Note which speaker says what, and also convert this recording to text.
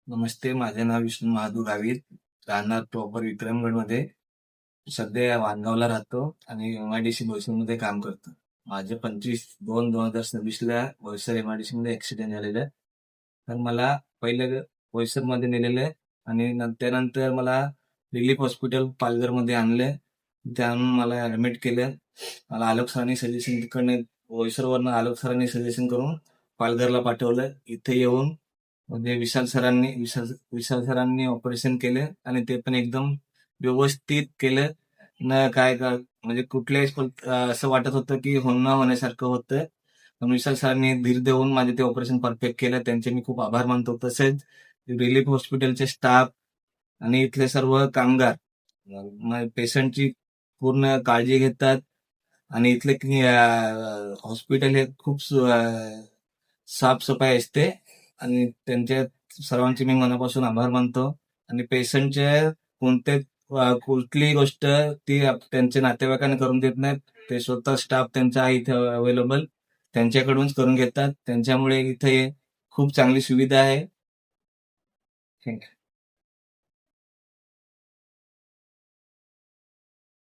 Speaker 1: नमस्ते, माझे नाव विष्णू महादू गावित, राहणार प्रॉपर विक्रमगडमध्ये. सध्या वाणगावला राहतो आणि एमआयडीसी बोईसरमध्ये काम करतो. माझे 25/2/2026ला बोईसर एमआयडीसी मध्ये ऍक्सिडेंट झालेलं आहे. तर मला पहिलं बोईसरमध्ये नेलेलं आहे आणि त्यानंतर मला रिलीफ हॉस्पिटल पालघरमध्ये आणले. त्यानंतर मला ऍडमिट केलं. मला आलोक सरांनी सजेशन तिकडनं बोईसरवरनं आलोक सरांनी सजेशन करून पालघरला पाठवलं. इथे येऊन म्हणजे विशाल सरांनी ऑपरेशन केलं आणि ते पण एकदम व्यवस्थित केलं. न काय का म्हणजे कुठल्याही असं वाटत होतं की होणं होण्यासारखं होतं. पण विशाल सरांनी धीर देऊन माझे ते ऑपरेशन परफेक्ट केलं. त्यांचे मी खूप आभार मानतो. तसेच रिलीफ हॉस्पिटलचे स्टाफ आणि इथले सर्व कामगार पेशंटची पूर्ण काळजी घेतात आणि इथले हॉस्पिटल हे खूप साफसफाई असते आणि त्यांच्या सर्वांचे मी मनापासून आभार मानतो. आणि पेशंटचे कुठलीही गोष्ट ती त्यांच्या नातेवाईकांना करून देत नाहीत. ते स्वतः स्टाफ त्यांचा आहे इथे अवेलेबल, त्यांच्याकडूनच करून घेतात. त्यांच्यामुळे इथे खूप चांगली सुविधा आहे. थँक्यू.